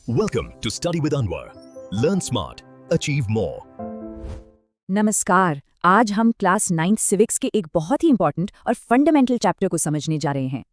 Welcome to Study with Anwar. Learn smart, achieve more. नमस्कार। आज हम क्लास 9th सिविक्स के एक बहुत ही इंपॉर्टेंट और फंडामेंटल चैप्टर को समझने जा रहे हैं।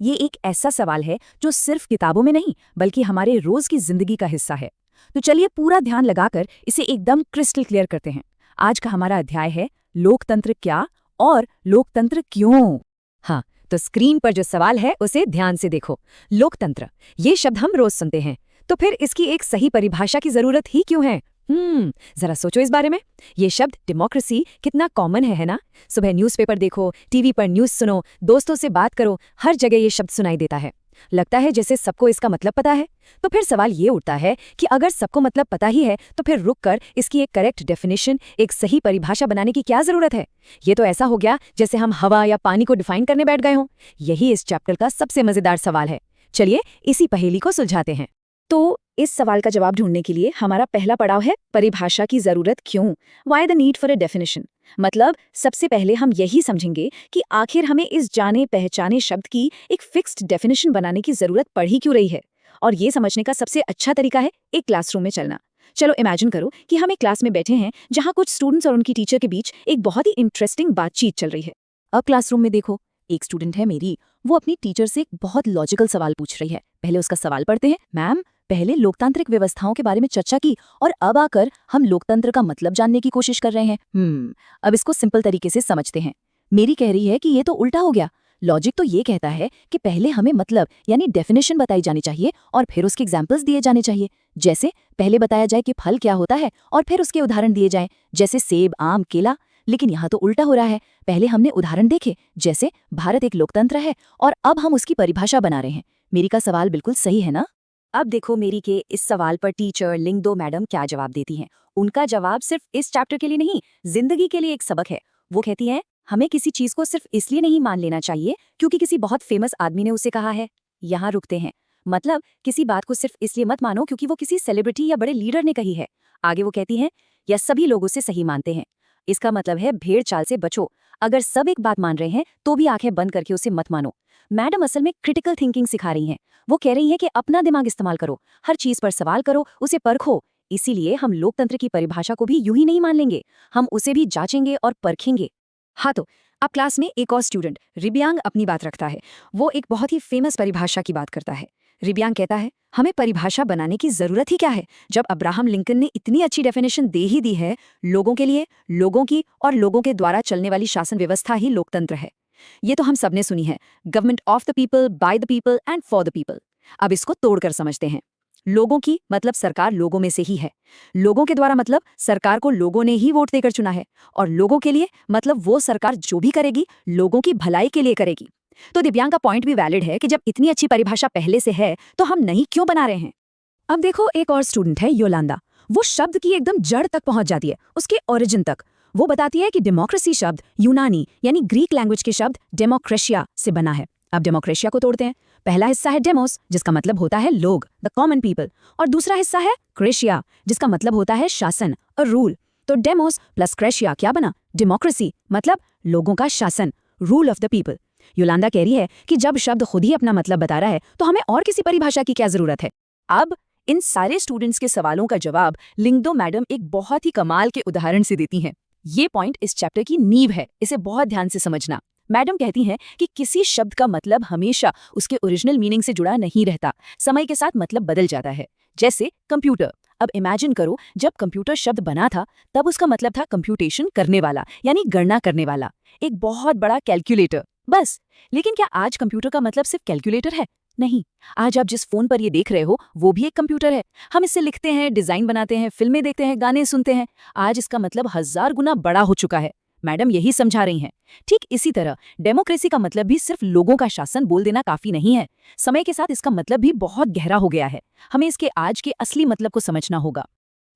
ये एक ऐसा सवाल है जो सिर्फ किताबों में नहीं बल्कि हमारे रोज की जिंदगी का हिस्सा है। तो चलिए पूरा ध्यान लगाकर इसे एकदम क्रिस्टल क्लियर करते हैं। आज का हमारा अध्याय है लोकतंत्र क्या और लोकतंत्र क्यों। हाँ, तो स्क्रीन पर जो सवाल है उसे ध्यान से देखो। लोकतंत्र, ये शब्द हम रोज सुनते हैं, तो फिर इसकी एक सही परिभाषा की जरूरत ही क्यों है? जरा सोचो इस बारे में। ये शब्द डेमोक्रेसी कितना कॉमन है ना? सुबह न्यूज़पेपर देखो, टीवी पर न्यूज़ सुनो, दोस्तों से बात करो, हर जगह ये शब्द सुनाई देता है। लगता है जैसे सबको इसका मतलब पता है। तो फिर सवाल ये उठता है कि अगर सबको मतलब पता ही है तो फिर रुककर इसकी एक करेक्ट डेफिनेशन, एक सही परिभाषा बनाने की क्या जरूरत है? ये तो ऐसा हो गया जैसे हम हवा या पानी को डिफाइन करने बैठ गए हों। यही इस चैप्टर का सबसे मजेदार सवाल है। चलिए इसी पहेली को सुलझाते हैं। तो इस सवाल का जवाब ढूंढने के लिए हमारा पहला पड़ाव है परिभाषा की जरूरत क्यों। Why the need for a definition. मतलब सबसे पहले हम यही समझेंगे कि आखिर हमें इस जाने पहचाने शब्द की एक फिक्स्ड डेफिनेशन बनाने की जरूरत पड़ ही क्यों रही है। और ये समझने का सबसे अच्छा तरीका है एक क्लासरूम में चलना। चलो इमेजिन करो कि हम एक क्लास में बैठे हैं जहाँ कुछ स्टूडेंट्स और उनकी टीचर के बीच एक बहुत ही इंटरेस्टिंग बातचीत चल रही है। अब क्लासरूम में देखो, एक स्टूडेंट है मेरी, वो अपनी टीचर से एक बहुत लॉजिकल सवाल पूछ रही है। पहले उसका सवाल पढ़ते हैं। मैम, पहले लोकतांत्रिक व्यवस्थाओं के बारे में चर्चा की और अब आकर हम लोकतंत्र का मतलब जानने की कोशिश कर रहे हैं। अब इसको सिंपल तरीके से समझते हैं। मेरी कह रही है कि ये तो उल्टा हो गया। लॉजिक तो ये कहता है कि पहले हमें मतलब यानी डेफिनेशन बताई जानी चाहिए और फिर उसके एग्जाम्पल्स दिए जाने चाहिए। जैसे पहले बताया जाए कि फल क्या होता है और फिर उसके उदाहरण दिए जाएं, जैसे सेब, आम, केला। लेकिन यहाँ तो उल्टा हो रहा है। पहले हमने उदाहरण देखे, जैसे भारत एक लोकतंत्र है, और अब हम उसकी परिभाषा बना रहे हैं। मेरी का सवाल बिल्कुल सही है ना? अब देखो मेरी के इस सवाल पर टीचर लिंगदो मैडम क्या जवाब देती हैं। उनका जवाब सिर्फ इस चैप्टर के लिए नहीं, जिंदगी के लिए एक सबक है। वो कहती हैं, हमें किसी चीज को सिर्फ इसलिए नहीं मान लेना चाहिए क्योंकि किसी बहुत फेमस आदमी ने उसे कहा है। यहाँ रुकते हैं। मतलब किसी बात को सिर्फ इसलिए मत मानो क्योंकि वो किसी सेलिब्रिटी या बड़े लीडर ने कही है। आगे वो कहती हैं, या सभी लोग उसे सही मानते हैं। इसका मतलब है भेड़ चाल से बचो। अगर सब एक बात मान रहे हैं तो भी आंखें बंद करके उसे मत मानो। मैडम असल में क्रिटिकल थिंकिंग सिखा रही हैं। वो कह रही हैं कि अपना दिमाग इस्तेमाल करो, हर चीज पर सवाल करो, उसे परखो। इसीलिए हम लोकतंत्र की परिभाषा को भी यूं ही नहीं मान लेंगे, हम उसे भी जांचेंगे और परखेंगे। हाँ, तो अब क्लास में एक और स्टूडेंट रिबियांग अपनी बात रखता है। वो एक बहुत ही फेमस परिभाषा की बात करता है। रिबियांग कहता है, हमें परिभाषा बनाने की जरूरत ही क्या है जब अब्राहम लिंकन ने इतनी अच्छी डेफिनेशन दे ही दी है। लोगों के लिए, लोगों की और लोगों के द्वारा चलने वाली शासन व्यवस्था ही लोकतंत्र है। ये तो हम सबने सुनी है, government of the people, by the people and for the people. अब इसको तोड़कर समझते हैं। लोगों की मतलब सरकार लोगों में से ही है। लोगों के द्वारा मतलब सरकार को लोगों ने ही वोट देकर चुना है। और लोगों के लिए मतलब वो सरकार जो भी करेगी लोगों की भलाई के लिए करेगी। तो दिव्यांग का पॉइंट भी वैलिड है कि जब इतनी अच्छी परिभाषा पहले से है तो हम नहीं क्यों बना रहे हैं। अब देखो एक और स्टूडेंट है योलांदा। वो शब्द की एकदम जड़ तक पहुंच जाती है, उसके ओरिजिन तक। वो बताती है कि डेमोक्रेसी शब्द यूनानी यानी ग्रीक लैंग्वेज के शब्द डेमोक्रेशिया से बना है। अब डेमोक्रेशिया को तोड़ते हैं। पहला हिस्सा है डेमोस, जिसका मतलब होता है लोग, द कॉमन पीपल, और दूसरा हिस्सा है क्रेशिया, जिसका मतलब होता है शासन और रूल। तो डेमोस प्लस क्रेशिया क्या बना? डेमोक्रेसी, मतलब लोगों का शासन, रूल ऑफ द पीपल। योलांदा कह रही है कि जब शब्द खुद ही अपना मतलब बता रहा है तो हमें और किसी परिभाषा की क्या जरूरत है। अब इन सारे स्टूडेंट्स के सवालों का जवाब लिंगदो मैडम एक बहुत ही कमाल के उदाहरण से देती हैं। ये पॉइंट इस चैप्टर की नींव है, इसे बहुत ध्यान से समझना। मैडम कहती हैं कि किसी शब्द का मतलब हमेशा उसके ओरिजिनल मीनिंग से जुड़ा नहीं रहता, समय के साथ मतलब बदल जाता है। जैसे कंप्यूटर। अब इमेजिन करो, जब कंप्यूटर शब्द बना था तब उसका मतलब था कंप्यूटेशन करने वाला, यानी गणना करने वाला, एक बहुत बड़ा कैलकुलेटर, बस। लेकिन क्या आज कंप्यूटर का मतलब सिर्फ कैलकुलेटर है? नहीं, आज आप जिस फोन पर ये देख रहे हो वो भी एक कंप्यूटर है। हम इससे लिखते हैं, डिजाइन बनाते हैं, फिल्में देखते हैं, गाने सुनते हैं। आज इसका मतलब 1000 गुना बड़ा हो चुका है। मैडम यही समझा रही हैं। ठीक इसी तरह डेमोक्रेसी का मतलब भी सिर्फ लोगों का शासन बोल देना काफी नहीं है। समय के साथ इसका मतलब भी बहुत गहरा हो गया है। हमें इसके आज के असली मतलब को समझना होगा।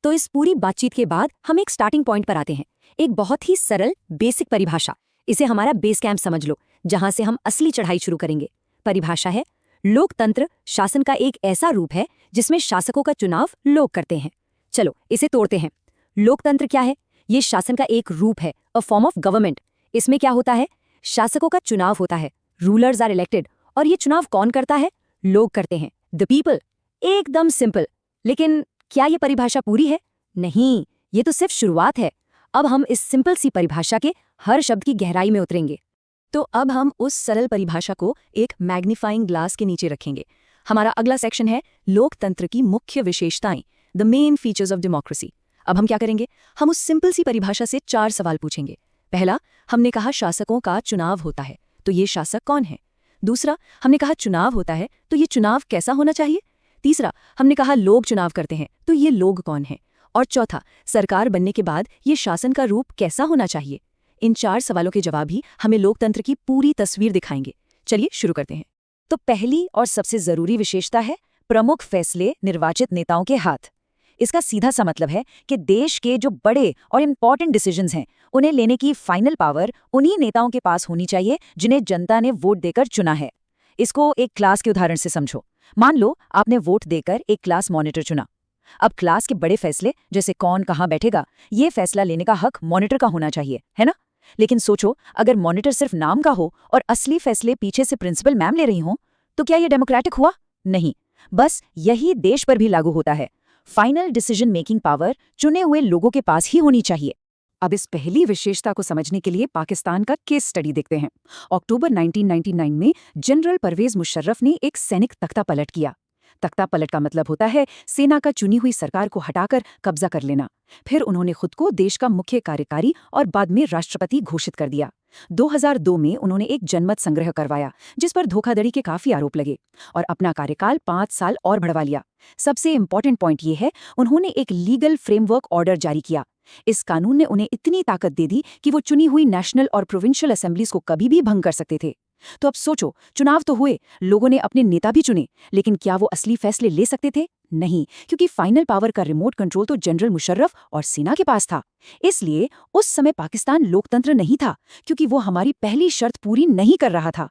तो इस पूरी बातचीत के बाद हम एक स्टार्टिंग पॉइंट पर आते हैं, एक बहुत ही सरल बेसिक परिभाषा। इसे हमारा बेस कैंप समझ लो, जहां से हम असली चढ़ाई शुरू करेंगे। परिभाषा है, लोकतंत्र शासन का एक ऐसा रूप है जिसमें शासकों का चुनाव लोग करते हैं। चलो इसे तोड़ते हैं। लोकतंत्र क्या है? ये शासन का एक रूप है, अ फॉर्म ऑफ गवर्नमेंट। इसमें क्या होता है? शासकों का चुनाव होता है, रूलर्स आर इलेक्टेड, और ये चुनाव कौन करता है? लोग करते हैं, द पीपल। एकदम सिंपल। लेकिन क्या ये परिभाषा पूरी है? नहीं, ये तो सिर्फ शुरुआत है। अब हम इस सिंपल सी परिभाषा के हर शब्द की गहराई में उतरेंगे। तो अब हम उस सरल परिभाषा को एक मैग्नीफाइंग ग्लास के नीचे रखेंगे। हमारा अगला सेक्शन है लोकतंत्र की मुख्य विशेषताएं, the main features of democracy. अब हम क्या करेंगे? हम उस सिंपल सी परिभाषा से 4 सवाल पूछेंगे। पहला, हमने कहा शासकों का चुनाव होता है, तो ये शासक कौन है? दूसरा, हमने कहा चुनाव होता है, तो ये चुनाव कैसा होना चाहिए? तीसरा, हमने कहा लोग चुनाव करते हैं, तो ये लोग कौन हैं? और चौथा, सरकार बनने के बाद ये शासन का रूप कैसा होना चाहिए? इन 4 सवालों के जवाब ही हमें लोकतंत्र की पूरी तस्वीर दिखाएंगे। चलिए शुरू करते हैं। तो पहली और सबसे जरूरी विशेषता है प्रमुख फैसले निर्वाचित नेताओं के हाथ। इसका सीधा सा मतलब है कि देश के जो बड़े और इम्पॉर्टेंट डिसीजंस हैं, उन्हें लेने की फाइनल पावर उन्हीं नेताओं के पास होनी चाहिए जिन्हें जनता ने वोट देकर चुना है। इसको एक क्लास के उदाहरण से समझो। मान लो आपने वोट देकर एक क्लास मॉनिटर चुना। अब क्लास के बड़े फैसले, जैसे कौन कहाँ बैठेगा, ये फैसला लेने का हक मॉनिटर का होना चाहिए, है ना? लेकिन सोचो, अगर मॉनिटर सिर्फ नाम का हो और असली फैसले पीछे से प्रिंसिपल मैम ले रही हों, तो क्या ये डेमोक्रेटिक हुआ? नहीं। बस यही देश पर भी लागू होता है। फाइनल डिसीजन मेकिंग पावर चुने हुए लोगों के पास ही होनी चाहिए। अब इस पहली विशेषता को समझने के लिए पाकिस्तान का केस स्टडी देखते हैं। अक्टूबर 1999 में जनरल परवेज मुशर्रफ ने एक सैनिक तख्ता पलट किया। तख्ता पलट का मतलब होता है सेना का चुनी हुई सरकार को हटाकर कब्जा कर लेना। फिर उन्होंने खुद को देश का मुख्य कार्यकारी और बाद में राष्ट्रपति घोषित कर दिया। 2002 में उन्होंने एक जनमत संग्रह करवाया, जिस पर धोखाधड़ी के काफी आरोप लगे, और अपना कार्यकाल 5 साल और बढ़वा लिया। सबसे इंपॉर्टेंट पॉइंट ये है, उन्होंने एक लीगल फ्रेमवर्क ऑर्डर जारी किया। इस कानून ने उन्हें इतनी ताकत दे दी कि वो चुनी हुई नेशनल और प्रोविंशियल असेंबलीज को कभी भी भंग कर सकते थे। तो अब सोचो, चुनाव तो हुए, लोगों ने अपने नेता भी चुने, लेकिन क्या वो असली फैसले ले सकते थे? नहीं, क्योंकि फाइनल पावर का रिमोट कंट्रोल तो जनरल मुशर्रफ और सेना के पास था। इसलिए उस समय पाकिस्तान लोकतंत्र नहीं था, क्योंकि वो हमारी पहली शर्त पूरी नहीं कर रहा था।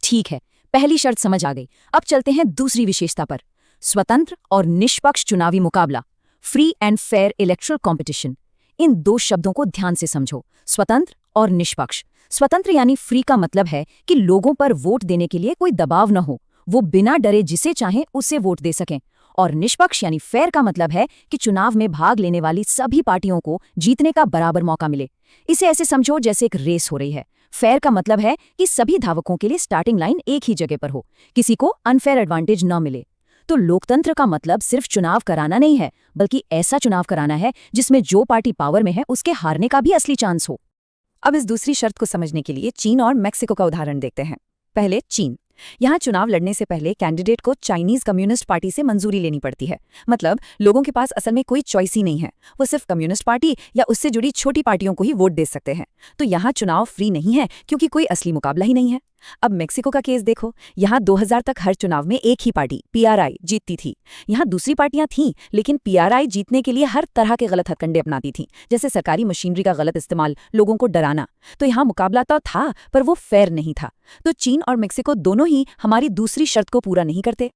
ठीक है, पहली शर्त समझ आ गई। अब चलते हैं दूसरी विशेषता पर, स्वतंत्र और निष्पक्ष चुनावी मुकाबला, free and fair electoral competition. इन 2 शब्दों को ध्यान से समझो, स्वतंत्र और निष्पक्ष। स्वतंत्र यानी फ्री का मतलब है कि लोगों पर वोट देने के लिए कोई दबाव न हो, वो बिना डरे जिसे चाहें उसे वोट दे सकें। और निष्पक्ष यानी फेयर का मतलब है कि चुनाव में भाग लेने वाली सभी पार्टियों को जीतने का बराबर मौका मिले। इसे ऐसे समझो जैसे एक रेस हो रही है। फेयर का मतलब है कि सभी धावकों के लिए स्टार्टिंग लाइन एक ही जगह पर हो, किसी को अनफेयर एडवांटेज न मिले। तो लोकतंत्र का मतलब सिर्फ चुनाव कराना नहीं है, बल्कि ऐसा चुनाव कराना है जिसमें जो पार्टी पावर में है उसके हारने का भी असली चांस हो। अब इस दूसरी शर्त को समझने के लिए चीन और मेक्सिको का उदाहरण देखते हैं। पहले चीन। यहाँ चुनाव लड़ने से पहले कैंडिडेट को चाइनीज कम्युनिस्ट पार्टी से मंजूरी लेनी पड़ती है। मतलब लोगों के पास असल में कोई चॉइस ही नहीं है, वो सिर्फ कम्युनिस्ट पार्टी या उससे जुड़ी छोटी पार्टियों को ही वोट दे सकते हैं। तो यहाँ चुनाव फ्री नहीं है, क्योंकि कोई असली मुकाबला ही नहीं है। अब मेक्सिको का केस देखो। यहाँ 2000 तक हर चुनाव में एक ही पार्टी PRI जीतती थी। यहाँ दूसरी पार्टियां थीं, लेकिन PRI जीतने के लिए हर तरह के गलत हथकंडे अपनाती थीं, जैसे सरकारी मशीनरी का गलत इस्तेमाल, लोगों को डराना। तो यहाँ मुकाबला तो था, पर वो फेयर नहीं था। तो चीन और मेक्सिको दोनों ही हमारी दूसरी शर्त को पूरा नहीं करते।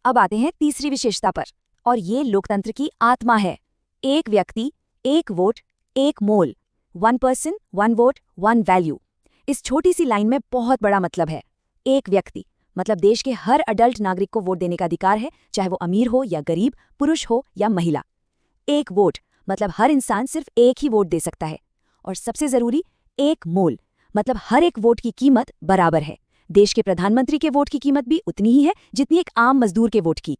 अब आते हैं तीसरी विशेषता पर, और ये लोकतंत्र की आत्मा है। एक व्यक्ति, एक वोट, एक मोल, 1 पर्सन, 1 वोट, 1 वैल्यू। इस छोटी सी लाइन में बहुत बड़ा मतलब है। एक व्यक्ति मतलब देश के हर अडल्ट नागरिक को वोट देने का अधिकार है, चाहे वो अमीर हो या गरीब, पुरुष हो या महिला। एक वोट मतलब हर इंसान सिर्फ एक ही वोट दे सकता है। और सबसे जरूरी, एक मोल मतलब हर एक वोट की कीमत बराबर है। देश के प्रधानमंत्री के वोट की कीमत भी उतनी ही है जितनी एक आम मजदूर के वोट की।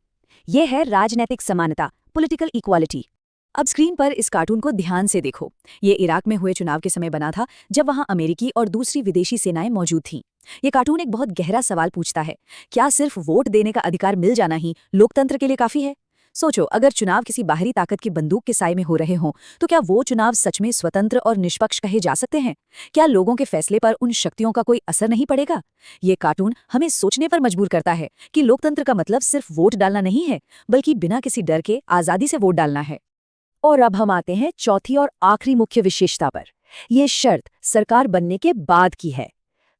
यह है राजनैतिक समानता, पॉलिटिकल इक्वालिटी। अब स्क्रीन पर इस कार्टून को ध्यान से देखो। ये इराक में हुए चुनाव के समय बना था, जब वहां अमेरिकी और दूसरी विदेशी सेनाएं मौजूद थीं। ये कार्टून एक बहुत गहरा सवाल पूछता है, क्या सिर्फ वोट देने का अधिकार मिल जाना ही लोकतंत्र के लिए काफी है? सोचो, अगर चुनाव किसी बाहरी ताकत की बंदूक के साए में हो रहे हों, तो क्या वो चुनाव सच में स्वतंत्र और निष्पक्ष कहे जा सकते हैं? क्या लोगों के फैसले पर उन शक्तियों का कोई असर नहीं पड़ेगा? ये कार्टून हमें सोचने पर मजबूर करता है कि लोकतंत्र का मतलब सिर्फ वोट डालना नहीं है, बल्कि बिना किसी डर के आजादी से वोट डालना है। और अब हम आते हैं चौथी और आखिरी मुख्य विशेषता पर। यह शर्त सरकार बनने के बाद की है।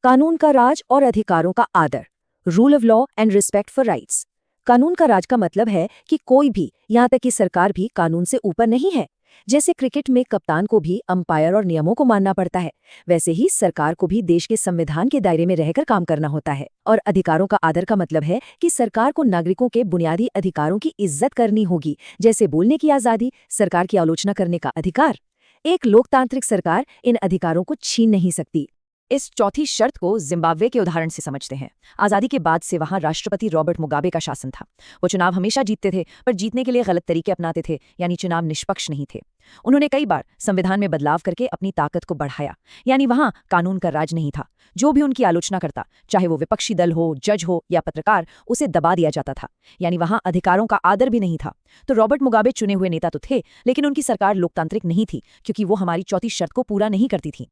कानून का राज और अधिकारों का आदर, rule of law and respect for rights. कानून का राज का मतलब है कि कोई भी, यहाँ तक कि सरकार भी, कानून से ऊपर नहीं है। जैसे क्रिकेट में कप्तान को भी अंपायर और नियमों को मानना पड़ता है, वैसे ही सरकार को भी देश के संविधान के दायरे में रहकर काम करना होता है। और अधिकारों का आदर का मतलब है कि सरकार को नागरिकों के बुनियादी अधिकारों की इज्जत करनी होगी, जैसे बोलने की आज़ादी, सरकार की आलोचना करने का अधिकार। एक लोकतांत्रिक सरकार इन अधिकारों को छीन नहीं सकती। इस चौथी शर्त को जिम्बाब्वे के उदाहरण से समझते हैं। आज़ादी के बाद से वहां राष्ट्रपति रॉबर्ट मुगाबे का शासन था। वो चुनाव हमेशा जीतते थे, पर जीतने के लिए गलत तरीके अपनाते थे, यानी चुनाव निष्पक्ष नहीं थे। उन्होंने कई बार संविधान में बदलाव करके अपनी ताकत को बढ़ाया, यानी वहां कानून का राज नहीं था। जो भी उनकी आलोचना करता, चाहे वो विपक्षी दल हो, जज हो या पत्रकार, उसे दबा दिया जाता था, यानी वहां अधिकारों का आदर भी नहीं था। तो रॉबर्ट मुगाबे चुने हुए नेता तो थे, लेकिन उनकी सरकार लोकतांत्रिक नहीं थी, क्योंकि वो हमारी चौथी शर्त को पूरा नहीं करती थी।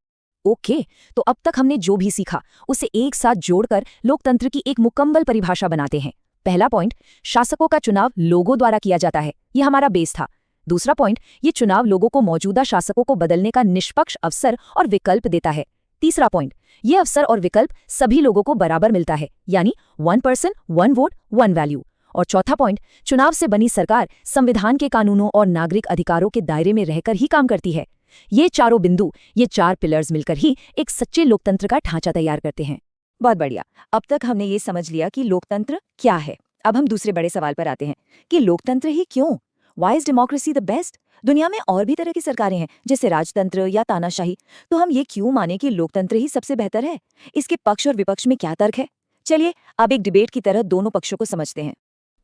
ओके, तो अब तक हमने जो भी सीखा उसे एक साथ जोड़कर लोकतंत्र की एक मुकम्मल परिभाषा बनाते हैं। पहला पॉइंट, शासकों का चुनाव लोगों द्वारा किया जाता है, यह हमारा बेस था। दूसरा पॉइंट, ये चुनाव लोगों को मौजूदा शासकों को बदलने का निष्पक्ष अवसर और विकल्प देता है। तीसरा पॉइंट, ये अवसर और विकल्प सभी लोगों को बराबर मिलता है, यानी 1 पर्सन 1 वोट 1 वैल्यू। और चौथा पॉइंट, चुनाव से बनी सरकार संविधान के कानूनों और नागरिक अधिकारों के दायरे में रहकर ही काम करती है। ये चारों बिंदु, ये 4 पिलर्स मिलकर ही एक सच्चे लोकतंत्र का ढांचा तैयार करते हैं। बहुत बढ़िया, अब तक हमने ये समझ लिया कि लोकतंत्र क्या है। अब हम दूसरे बड़े सवाल पर आते हैं कि लोकतंत्र ही क्यों? Why is democracy the best? दुनिया में और भी तरह की सरकारें हैं, जैसे राजतंत्र या तानाशाही। तो हम ये क्यों माने कि लोकतंत्र ही सबसे बेहतर है? इसके पक्ष और विपक्ष में क्या तर्क है? चलिए अब एक डिबेट की तरह दोनों पक्षों को समझते हैं।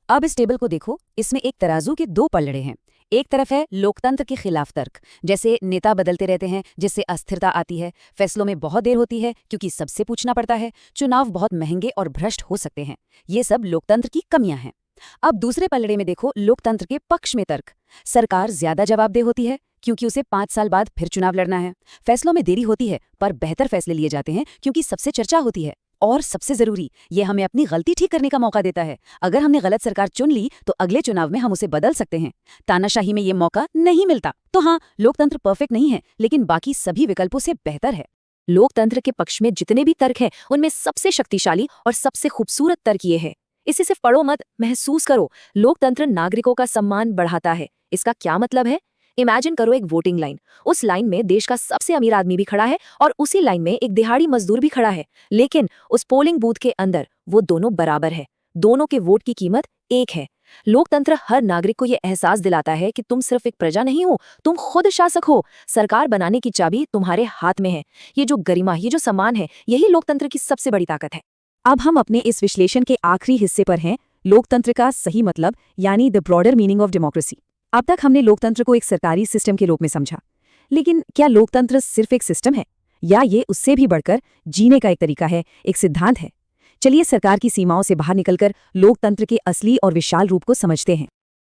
अब इस टेबल को देखो, इसमें एक तराजू के 2 पलड़े हैं। एक तरफ है लोकतंत्र के खिलाफ तर्क, जैसे नेता बदलते रहते हैं जिससे अस्थिरता आती है, फैसलों में बहुत देर होती है क्योंकि सबसे पूछना पड़ता है, चुनाव बहुत महंगे और भ्रष्ट हो सकते हैं। ये सब लोकतंत्र की कमियां हैं। अब दूसरे पलड़े में देखो लोकतंत्र के पक्ष में तर्क। सरकार ज्यादा जवाबदेह होती है क्योंकि उसे 5 साल बाद फिर चुनाव लड़ना है। फैसलों में देरी होती है पर बेहतर फैसले लिए जाते हैं क्योंकि सबसे चर्चा होती है। और सबसे जरूरी, ये हमें अपनी गलती ठीक करने का मौका देता है। अगर हमने गलत सरकार चुन ली तो अगले चुनाव में हम उसे बदल सकते हैं। तानाशाही में ये मौका नहीं मिलता। तो हाँ, लोकतंत्र परफेक्ट नहीं है, लेकिन बाकी सभी विकल्पों से बेहतर है। लोकतंत्र के पक्ष में जितने भी तर्क हैं, उनमें सबसे शक्तिशाली और सबसे खूबसूरत तर्क ये है। इसे सिर्फ पढ़ो मत, महसूस करो। लोकतंत्र नागरिकों का सम्मान बढ़ाता है। इसका क्या मतलब है? इमेजिन करो एक वोटिंग लाइन। उस लाइन में देश का सबसे अमीर आदमी भी खड़ा है और उसी लाइन में एक दिहाड़ी मजदूर भी खड़ा है, लेकिन उस पोलिंग बूथ के अंदर वो दोनों बराबर है। दोनों के वोट की कीमत एक है। लोकतंत्र हर नागरिक को यह एहसास दिलाता है कि तुम सिर्फ एक प्रजा नहीं हो, तुम खुद शासक हो। सरकार बनाने की चाबी तुम्हारे हाथ में है। ये जो गरिमा, ये जो सम्मान है, यही लोकतंत्र की सबसे बड़ी ताकत है। अब हम अपने इस विश्लेषण के आखिरी हिस्से पर हैं, लोकतंत्र का सही मतलब, यानी the broader meaning of democracy. अब तक हमने लोकतंत्र को एक सरकारी सिस्टम के रूप में समझा, लेकिन क्या लोकतंत्र सिर्फ एक सिस्टम है, या ये उससे भी बढ़कर जीने का एक तरीका है, एक सिद्धांत है? चलिए सरकार की सीमाओं से बाहर निकलकर लोकतंत्र के असली और विशाल रूप को समझते हैं।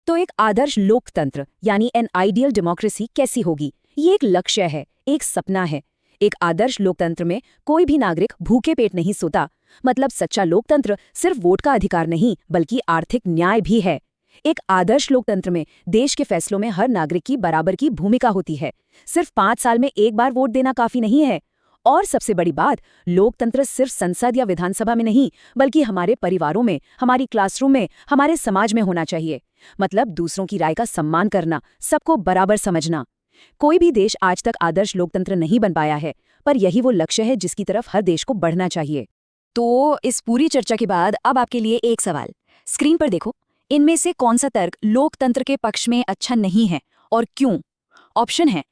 तो एक आदर्श लोकतंत्र यानी एन आइडियल डेमोक्रेसी कैसी होगी? ये एक लक्ष्य है, एक सपना है। एक आदर्श लोकतंत्र में कोई भी नागरिक भूखे पेट नहीं सोता। मतलब सच्चा लोकतंत्र सिर्फ वोट का अधिकार नहीं, बल्कि आर्थिक न्याय भी है। एक आदर्श लोकतंत्र में देश के फैसलों में हर नागरिक की बराबर की भूमिका होती है। सिर्फ 5 साल में एक बार वोट देना काफी नहीं है। और सबसे बड़ी बात, लोकतंत्र सिर्फ संसद या विधानसभा में नहीं, बल्कि हमारे परिवारों में, हमारी क्लासरूम में, हमारे समाज में होना चाहिए। मतलब दूसरों की राय का सम्मान करना, सबको बराबर समझना। कोई भी देश आज तक आदर्श लोकतंत्र नहीं बन पाया है, पर यही वो लक्ष्य है जिसकी तरफ हर देश को बढ़ना चाहिए। तो इस पूरी चर्चा के बाद अब आपके लिए एक सवाल। स्क्रीन पर देखो, इनमें से कौन सा तर्क लोकतंत्र के पक्ष में अच्छा नहीं है और क्यों? ऑप्शन है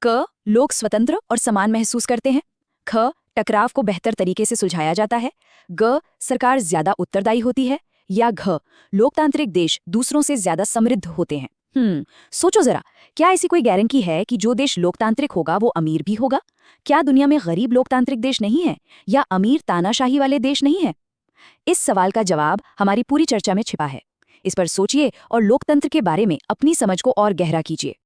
क, लोग स्वतंत्र और समान महसूस करते हैं। ख, टकराव को बेहतर तरीके से सुलझाया जाता है। ग, सरकार ज्यादा उत्तरदायी होती है। या घ, लोकतांत्रिक देश दूसरों से ज्यादा समृद्ध होते हैं। सोचो जरा, क्या ऐसी कोई गारंटी है कि जो देश लोकतांत्रिक होगा वो अमीर भी होगा? क्या दुनिया में गरीब लोकतांत्रिक देश नहीं है, या अमीर तानाशाही वाले देश नहीं है? इस सवाल का जवाब हमारी पूरी चर्चा में छिपा है। इस पर सोचिए और लोकतंत्र के बारे में अपनी समझ को और गहरा कीजिए।